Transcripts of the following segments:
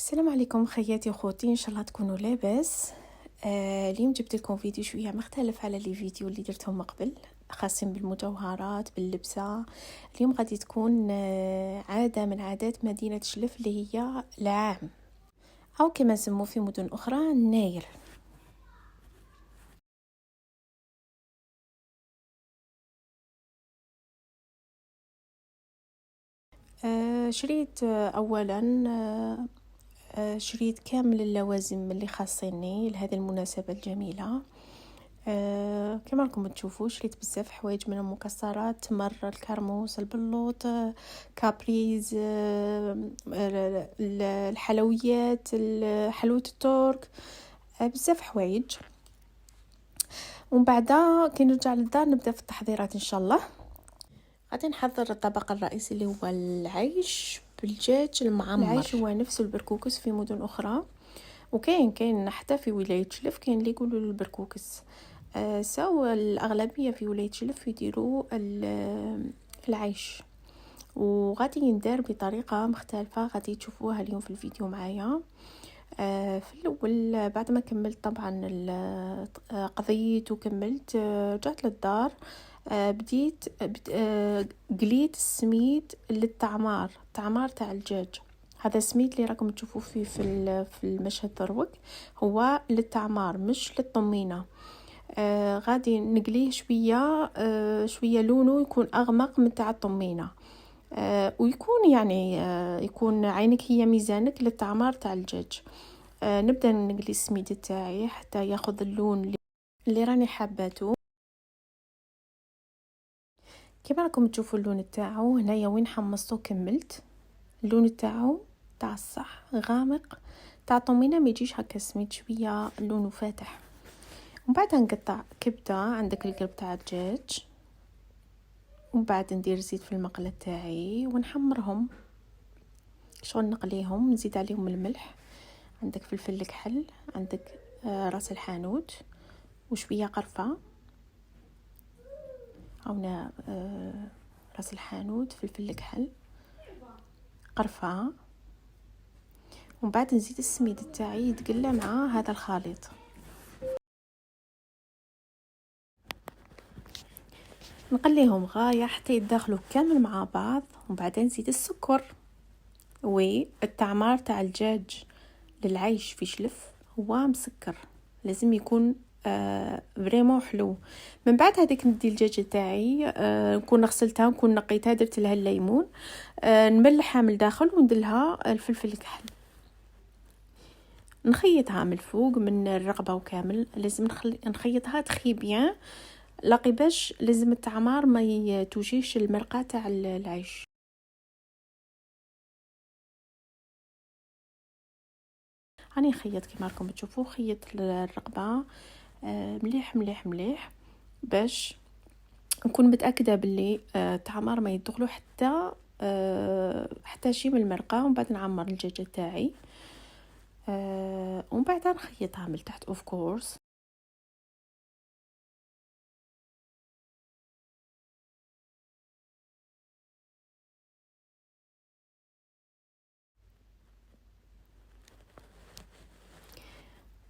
السلام عليكم خياتي وخوتي، ان شاء الله تكونوا لاباس. اليوم جبت لكم فيديو شويه مختلف على لي فيديو اللي درتهم قبل، خاصين بالمجوهرات باللبسه. اليوم غادي تكون عاده من عادات مدينه شلف اللي هي العام، او كما نسموه في مدن اخرى الناير. شريت اولا شريت كامل اللوازم اللي خاصيني لهذه المناسبه الجميله. كما راكم تشوفوا شريت بزاف حوايج من المكسرات، تمر، الكرموس، البلوط، كابريز، الحلويات، حلوة الترك، بزاف حوايج. ومن بعد كي نرجع للدار نبدا في التحضيرات ان شاء الله. غادي نحضر الطبق الرئيسي اللي هو العيش بالدجاج المعمر. العيش هو نفس البركوكس في مدن اخرى، وكاين حتى في ولايه شلف كاين اللي يقولوا البركوكس. سو الأغلبية في ولاية شلف يديروا العيش، وغادي يندار بطريقة مختلفة غادي تشوفوها اليوم في الفيديو معايا. في الأول بعد ما كملت طبعا قضيت وكملت، رجعت للدار. بديت قليت السميد للطعمار تاع الدجاج. هذا السميد اللي راكم تشوفوه فيه في المشهد دروك هو للطعمار مش للطمينه. غادي نقليه شويه لونه يكون اغمق من تاع الطمينه، ويكون يعني يكون عينك هي ميزانك للطعمار تاع الدجاج. نبدا نقلي السميد تاعي حتى ياخذ اللون اللي راني حاباته. كما راكم تشوفوا اللون تاعو هنايا وين حمصته كملت. اللون تاعو تاع الصح غامق، تاع الطمينه ما يجيش هكا سميد، شويه لونه فاتح. ومن بعد نقطع كبده، عندك القلب تاع الدجاج، ومن بعد ندير زيت في المقله تاعي ونحمرهم. شغل نقليهم، نزيد عليهم الملح، عندك فلفل الكحل، عندك راس الحانوت وشويه قرفه، هنا راس الحانوت، فلفل الكحل، قرفه. ومن بعد نزيد السميد تاعي يتقلى مع هذا الخليط. نقليهم غايه حتى يتداخلوا كامل مع بعض، وبعدين نزيد السكر. والتعمار تاع الدجاج للعيش في شلف هو مسكر، لازم يكون فريمون حلو. من بعد هذيك ندي الدجاجه تاعي، نكون غسلتها ونكون نقيتها، درت لها الليمون، نملحها من الداخل وندير لها الفلفل الكحل، نخيطها من الفوق من الرقبه وكامل. لازم نخيطها تخي بيان لاقي باش لازم التعمار ما يتوجيش المرقه تاع العيش. راني نخيط كيما راكم تشوفوا، خيط الرقبه مليح مليح مليح باش نكون متاكده باللي التعمار ما يدخلوا حتى شي من المرقه. ومن بعد نعمر الدجاجه تاعي، ومن بعد نخيطها من تحت اوف كورس.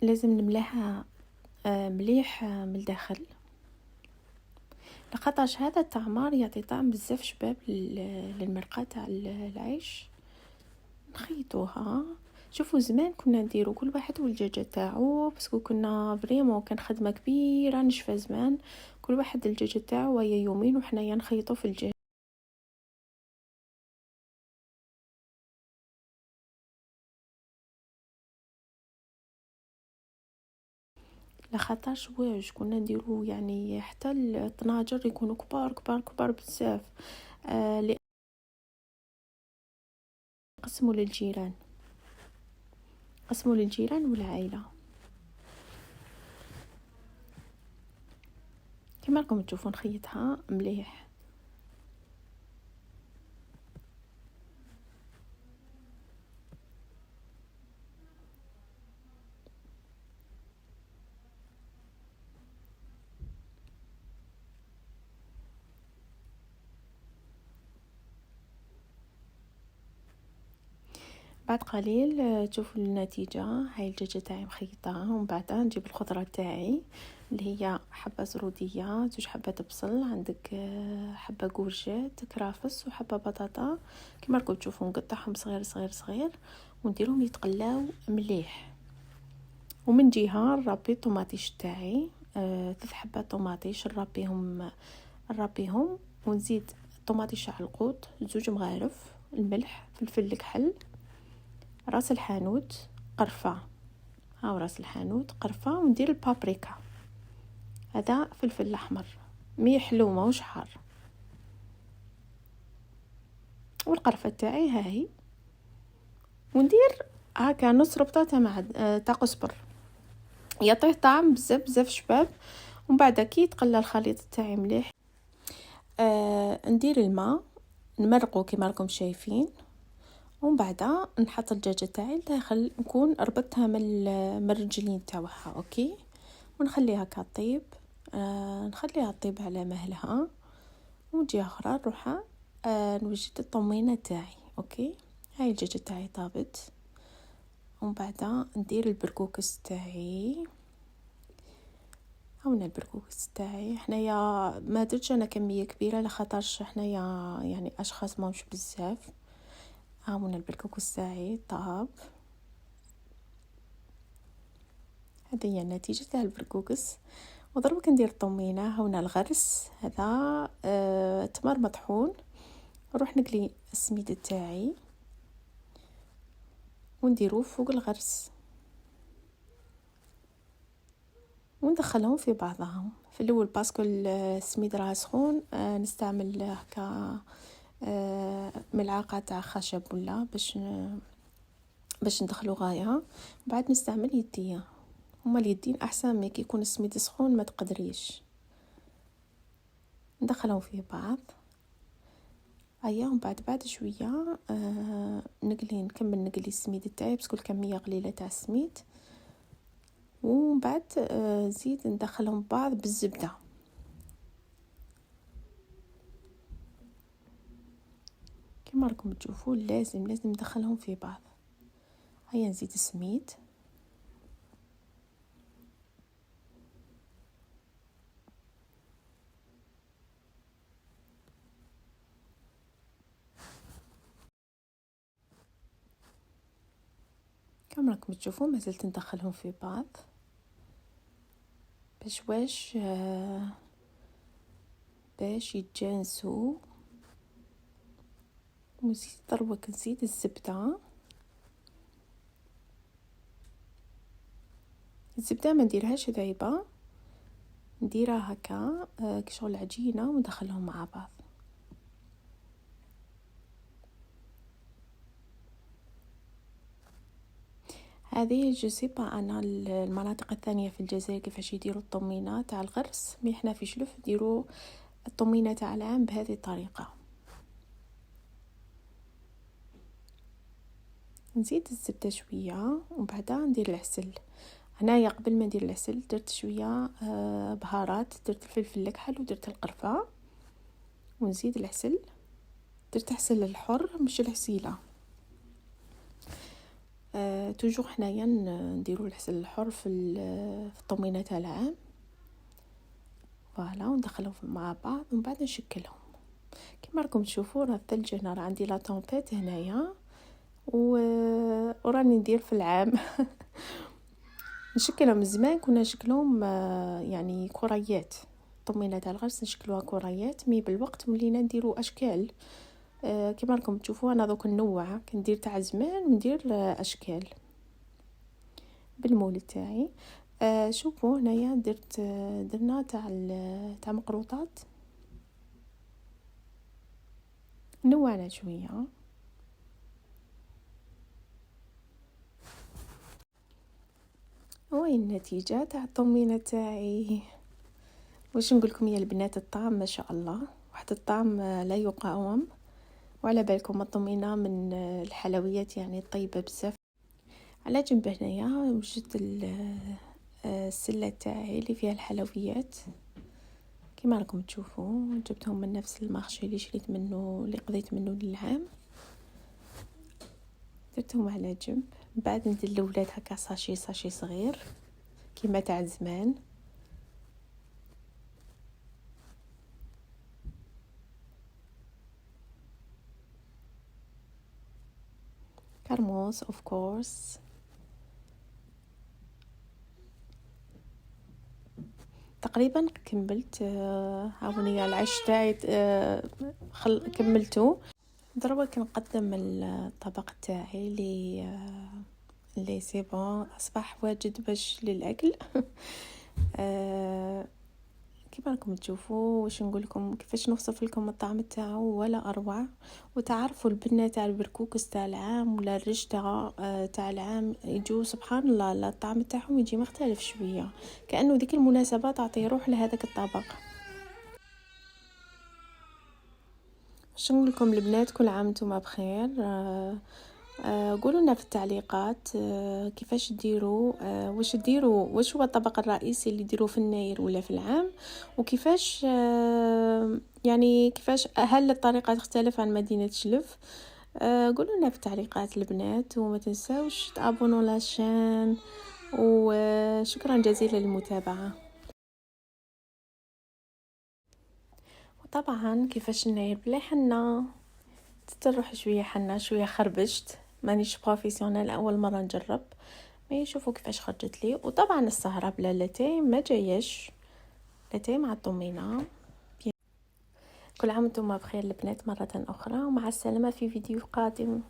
لازم نملاها مليح من الداخل، لخاطرش هذا التعمار يعطي طعم بزاف شباب للمرقه تاع العيش. نخيطوها. شوفوا زمان كنا نديروا كل واحد والدجاجه تاعو، باسكو كنا فريمون كان خدمه كبيره نشفى زمان، كل واحد الدجاجه تاعو ويا يومين وحنايا نخيطوا في الدجاج. لخاطرش واش كنا نديروا يعني حتى الطناجر يكونوا كبار كبار كبار بزاف، قسموا للجيران، قسموا للجيران والعائله. كما راكم تشوفوا نخيطها مليح. بعد قليل تشوفوا النتيجة. هاي الدجاجة تاعي مخيطة، ومن بعد نجيب الخضرة تاعي اللي هي حبة زرودية، 2 حبات بصل، عندك حبة كورجيت كرافس وحبة بطاطا كما راكم تشوفوا، نقطعهم صغير صغير صغير ونديرهم يتقلاو مليح. ومن جهة نربي الطوماطيش تاعي، 3 حبات طوماطيش نربيهم ونزيد طوماطيش على القوط، 2 مغارف، الملح، فلفل الكحل، راس الحانوت، قرفة، هاو راس الحانوت قرفة، وندير البابريكا، هذا فلفل احمر مي حلو ماهوش حار، والقرفة تاعي هاهي، وندير هكا نص ربطة تاع قزبر يعطيه طعم بزاف بزاف شباب. ومن بعد كي يتقلى الخليط تاعي مليح، ندير الماء نمرقه كما راكم شايفين، ومن بعد نحط الدجاجه تاعي لداخل، نكون ربطتها من الرجلين تاعها اوكي، ونخليها كطيب. نخليها طيب على مهلها، وجهه اخرى نروح نوجد الطمينه تاعي اوكي. هاي الدجاجه تاعي طابت، ومن بعد ندير البرقوقس تاعي. هاونا البرقوقس تاعي، حنايا ما درتش انا كميه كبيره لخاطرش حنايا يعني اشخاص ماهمش بزاف. هاونا البرقوقس تاعي طاب، هذه هي النتيجه تاع البرقوقس. وضربك ندير الطمينه. هاونا الغرس، هذا تمر مطحون. نروح نقلي السميد تاعي ونديروه فوق الغرس وندخلهم في بعضهم. في الاول باسكو السميد راه سخون، نستعمل هكا ملعقه تاع خشب ولا باش ندخلو غايه. بعد نستعمل يديا، هما اليدين احسن، مي كي يكون السميد سخون ما تقدريش. ندخلهم في بعض اياهم. بعد شويه نكمل نقلي السميد تاعي باسكو الكميه قليله تاع السميد. ومن بعد زيد ندخلهم بعض بالزبده. كما راكم تشوفوا لازم ندخلهم في بعض. هيا نزيد السميد، كما راكم تشوفوا مازلت ندخلهم في بعض باش يتجانسوا. وزيد ضربك نزيد الزبده ما نديرهاش ذايبه، نديرها هكا كشغل عجينه وندخلهم مع بعض. هذه جوسيبا انا المناطق الثانيه في الجزائر كيفاش يديروا الطمينه تاع الغرس، مي حنا في شلف نديروا الطمينه تاع العام بهذه الطريقه. نزيد الزبده شويه ومن بعد ندير العسل. هنايا قبل ما ندير العسل درت شويه بهارات، درت الفلفل الكحل ودرت القرفه، ونزيد العسل. درت عسل الحر مش العسيله. توجور حنايا نديرو العسل الحر في الطمينه تاع العام فوالا، وندخلهم مع بعض ومن بعد نشكلهم. كما راكم تشوفوا راه الثلج هنا راه عندي لا طومبيت هنايا وراني ندير في العام. نشكلهم زمان، كنا نشكلهم يعني كريات. الطمينه تاع الغرس نشكلوها كريات، مي بالوقت ولينا نديرو اشكال. كما راكم تشوفوا انا دوك النوع كندير تاع زمان وندير اشكال بالمول تاعي. شوفوا هنايا درنا تاع مقروطات، نوعنا شويه. وهي النتيجه تاع الطمينه تاعي. واش نقول لكم يا البنات، الطعم ما شاء الله، واحد الطعم لا يقاوم. وعلى بالكم الطمينه من الحلويات يعني طيبه بزاف. على جنب هنايا وجدت السله تاعي اللي فيها الحلويات. كما راكم تشوفوا جبتهم من نفس المارشي اللي شريت منه، اللي قضيت منه للعام. درتهم على جنب. من بعد ندير الاولاد هكا ساشي صغير كيما تاع زمان. كرموس اوف كورس. تقريبا كملت. هاوني العيش تاعي كملته. دروك كنقدم الطبق تاعي اللي سي بون اصبح واجد باش للاكل. كيما راكم تشوفوا واش نقول لكم، كيفاش نوصف لكم الطعم تاعو ولا اروع. وتعرفوا البنه تاع البركوكس تاع العام ولا الرج تاع العام يجوا سبحان الله الطعم تاعهم يجي مختلف شويه، كانه ديك المناسبه تعطي روح لهذاك الطبق. واش نقول لكم البنات، كل عام نتوما بخير. قولوا لنا في التعليقات كيفاش ديروا، واش هو الطبق الرئيسي اللي ديروه في الناير ولا في العام، وكيفاش يعني كيفاش هل الطريقه تختلف عن مدينه شلف. قولوا لنا في التعليقات البنات، وما تنساوش تابونوا لاشين. وشكرا جزيلا للمتابعه. وطبعا كيفاش الناير بلا حنه تروح شويه حنه شويه خربشت، مانيش بروفيسيونيل، اول مره نجرب. ما يشوفوا كيفاش خرجت لي. وطبعا السهره بلا لاتاي ما جايش، لاتاي مع الطمينه. كل عام وانتم بخير البنات مره اخرى، ومع السلامه في فيديو قادم.